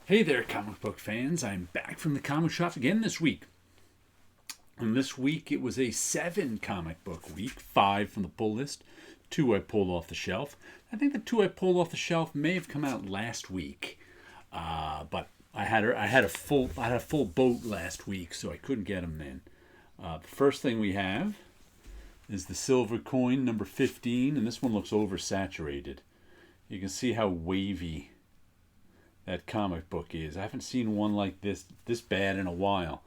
Hey there, comic book fans. I'm back from the comic shop again this week. And this week it was a 7 comic book week, 5 from the pull list, 2 I pulled off the shelf. I think the 2 I pulled off the shelf may have come out last week, but I had a full boat last week, so I couldn't get them then. The first thing we have is the Silver Coin number 15, and this one looks oversaturated. You can see how wavy that comic book is. I haven't seen one like this bad in a while.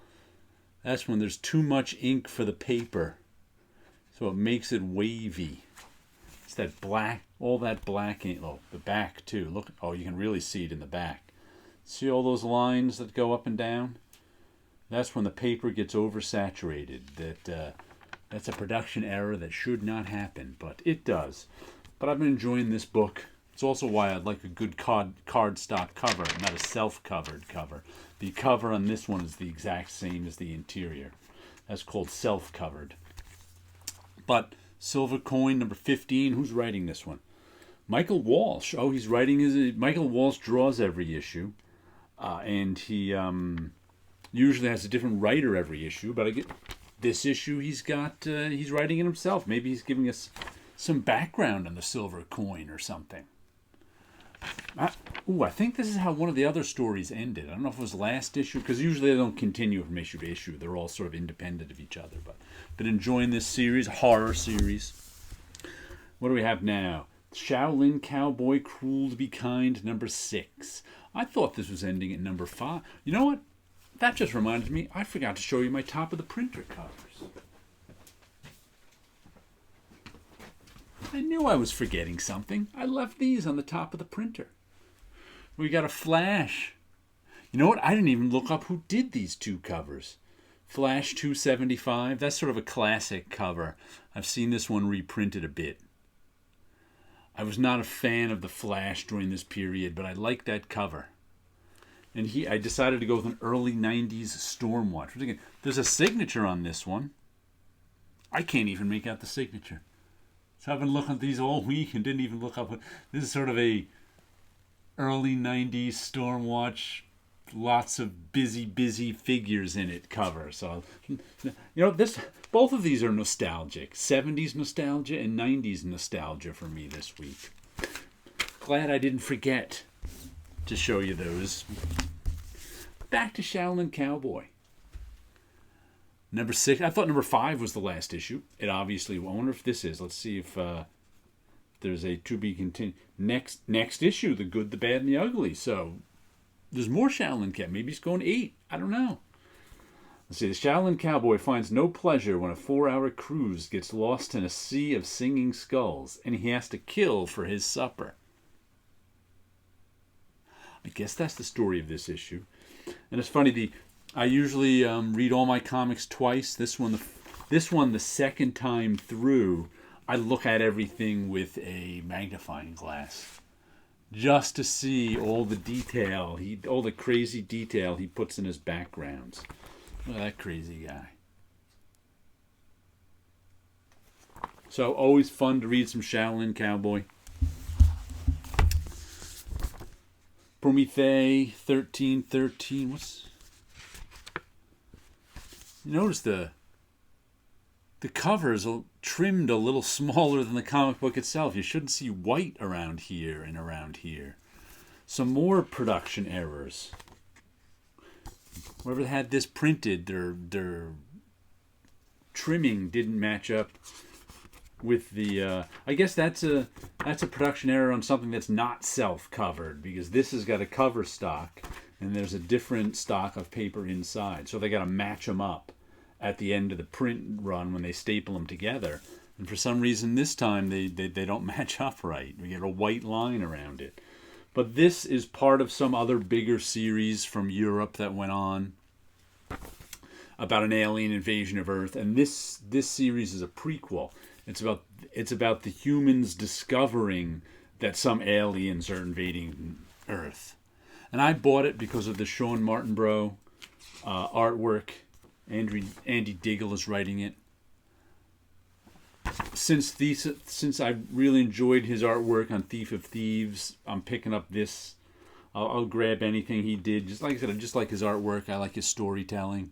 That's when there's too much ink for the paper, so it makes it wavy. It's that black, all that black ink. Oh, the back too. Look, oh, you can really see it in the back. See all those lines that go up and down? That's when the paper gets oversaturated. That's a production error that should not happen, but it does. But I've been enjoying this book. It's also why I'd like a good cardstock cover, not a self-covered cover. The cover on this one is the exact same as the interior. That's called self-covered. But Silver Coin number 15, who's writing this one? Michael Walsh. Oh, he's writing Michael Walsh draws every issue, and he usually has a different writer every issue. But I get this issue, he's writing it himself. Maybe he's giving us some background on the Silver Coin or something. I think this is how one of the other stories ended. I don't know if it was last issue, because usually they don't continue from issue to issue. They're all sort of independent of each other. But been enjoying this series, horror series. What do we have now? Shaolin Cowboy, Cruel to Be Kind, number 6. I thought this was ending at number 5. You know what? That just reminded me, I forgot to show you my top of the printer covers. I knew I was forgetting something. I left these on the top of the printer. We got a Flash. You know what? I didn't even look up who did these 2 covers. Flash 275. That's sort of a classic cover. I've seen this one reprinted a bit. I was not a fan of the Flash during this period, but I like that cover. And I decided to go with an early 90s Stormwatch. There's a signature on this one. I can't even make out the signature. So I've been looking at these all week and didn't even look up. This is sort of a early 90s Stormwatch, lots of busy figures in it cover. So, both of these are nostalgic. 70s nostalgia and 90s nostalgia for me this week. Glad I didn't forget to show you those. Back to Shaolin Cowboy. Number 6. I thought number 5 was the last issue. It obviously. I wonder if this is. Let's see if there's a to be continued next issue. The Good, the Bad, and the Ugly. So there's more Shaolin Cowboy. Maybe it's going 8. I don't know. Let's see. The Shaolin Cowboy finds no pleasure when a 4-hour cruise gets lost in a sea of singing skulls, and he has to kill for his supper. I guess that's the story of this issue. And it's funny. I usually read all my comics twice. This one, the second time through, I look at everything with a magnifying glass, just to see all the detail, all the crazy detail he puts in his backgrounds. Look at that crazy guy. So always fun to read some Shaolin Cowboy. Prometheus 1313. Notice the cover is trimmed a little smaller than the comic book itself. You shouldn't see white around here and around here. Some more production errors. Whoever had this printed, their trimming didn't match up with the. I guess that's a production error on something that's not self-covered, because this has got a cover stock and there's a different stock of paper inside, so they got to match them up at the end of the print run when they staple them together. And for some reason this time they don't match up right. We get a white line around it. But this is part of some other bigger series from Europe that went on about an alien invasion of Earth, and this series is a prequel. It's about the humans discovering that some aliens are invading Earth. And I bought it because of the Sean Martinborough artwork. Andy Diggle is writing it. Since I really enjoyed his artwork on Thief of Thieves, I'm picking up this I'll grab anything he did. Just like I said, I just like his artwork. I like his storytelling.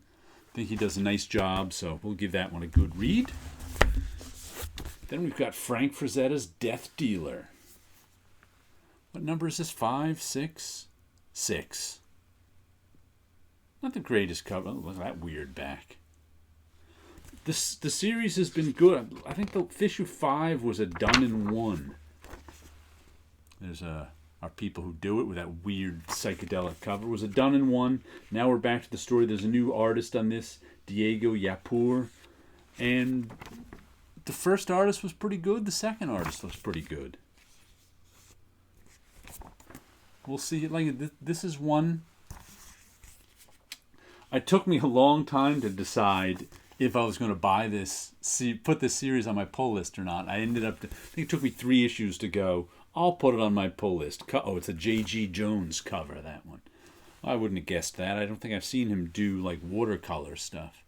I think he does a nice job, so we'll give that one a good read. Then we've got Frank Frazetta's Death Dealer. What number is this? 5, 6, 6. Not the greatest cover. Oh, look at that weird back. The series has been good. I think the issue 5 was a done in one. There's our people who do it with that weird psychedelic cover. It was a done in one. Now we're back to the story. There's a new artist on this, Diego Yapur, and the first artist was pretty good. The second artist was pretty good. We'll see. Like this is one. It took me a long time to decide if I was going to buy this, put this series on my pull list or not. I think it took me 3 issues to go, I'll put it on my pull list. Oh, it's a J.G. Jones cover, that one. I wouldn't have guessed that. I don't think I've seen him do like watercolor stuff.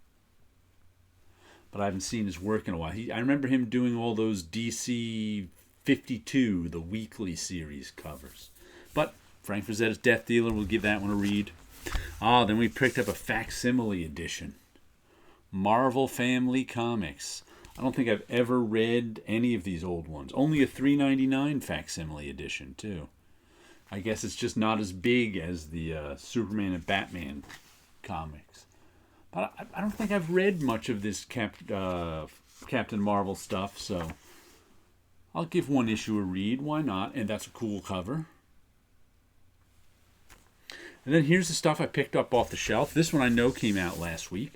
But I haven't seen his work in a while. I remember him doing all those DC 52, the weekly series covers. But Frank Frazetta's Death Dealer, we'll give that one a read. Then we picked up a facsimile edition. Marvel Family Comics. I don't think I've ever read any of these old ones. Only a $3.99 facsimile edition, too. I guess it's just not as big as the Superman and Batman comics. But I don't think I've read much of this Captain Marvel stuff, so I'll give one issue a read. Why not? And that's a cool cover. And then here's the stuff I picked up off the shelf. This one I know came out last week.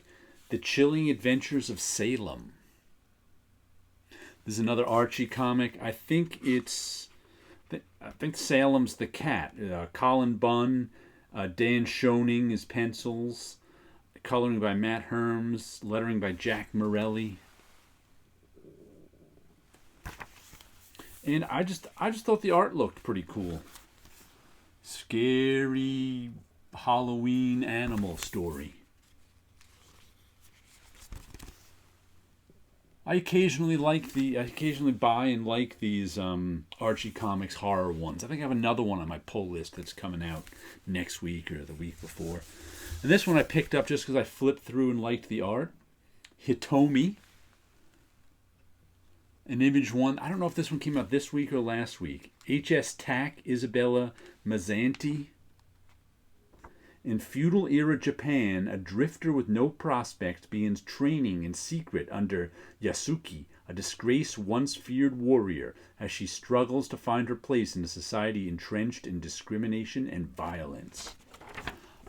The Chilling Adventures of Salem. This is another Archie comic. I think Salem's the cat. Colin Bunn, Dan Schoening is pencils, coloring by Matt Herms, lettering by Jack Morelli. And I just thought the art looked pretty cool. Scary Halloween animal story. I occasionally buy and like these Archie Comics horror ones. I think I have another one on my pull list that's coming out next week or the week before. And this one I picked up just because I flipped through and liked the art. Hitomi. An Image one. I don't know if this one came out this week or last week. H.S. Tack, Isabella Mazzanti. In feudal-era Japan, a drifter with no prospects begins training in secret under Yasuki, a disgraced, once-feared warrior, as she struggles to find her place in a society entrenched in discrimination and violence.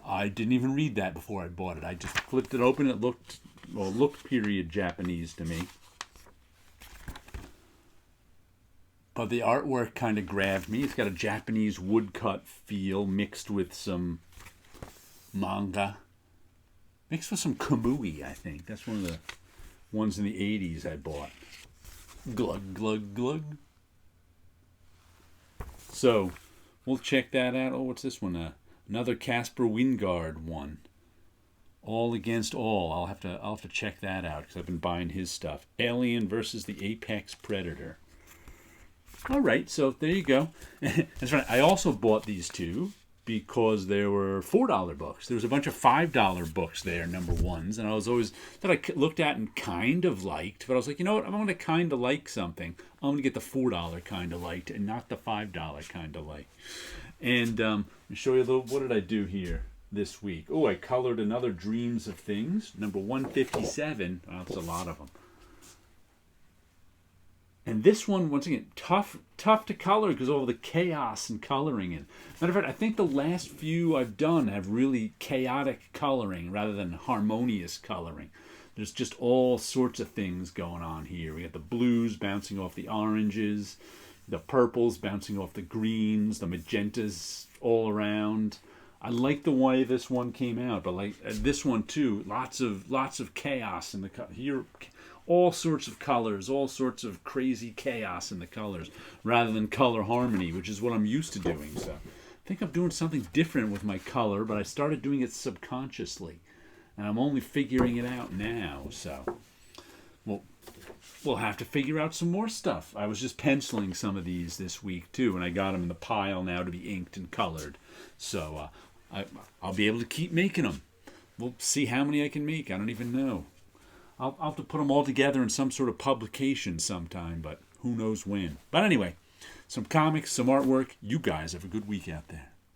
I didn't even read that before I bought it. I just flipped it open. It looked period Japanese to me. But the artwork kind of grabbed me. It's got a Japanese woodcut feel mixed with some manga. Mixed with some Kamui, I think. That's one of the ones in the 80s I bought. Glug, glug, glug. So, we'll check that out. Oh, what's this one? Another Casper Wingard one. All Against All. I'll have to check that out because I've been buying his stuff. Alien versus the Apex Predator. All right, so there you go. That's right. I also bought these two because there were $4 books. There was a bunch of $5 books there, number ones, and I was always that I looked at and kind of liked, but I was like, you know what? I'm going to kind of like something. I'm going to get the $4 kind of liked and not the $5 kind of like. And let me show you a little. What did I do here this week? Oh, I colored another Dreams of Things, number 157. Oh, that's a lot of them. And this one, once again, tough to color because of all the chaos and coloring. And matter of fact, I think the last few I've done have really chaotic coloring rather than harmonious coloring. There's just all sorts of things going on here. We got the blues bouncing off the oranges, the purples bouncing off the greens, the magentas all around. I like the way this one came out, but like this one too, lots of chaos in the here. All sorts of colors, all sorts of crazy chaos in the colors, rather than color harmony, which is what I'm used to doing. So I think I'm doing something different with my color, but I started doing it subconsciously, and I'm only figuring it out now. So, well, we'll have to figure out some more stuff. I was just penciling some of these this week too, and I got them in the pile now to be inked and colored. So I'll be able to keep making them. We'll see how many I can make. I don't even know. I'll have to put them all together in some sort of publication sometime, but who knows when. But anyway, some comics, some artwork. You guys have a good week out there.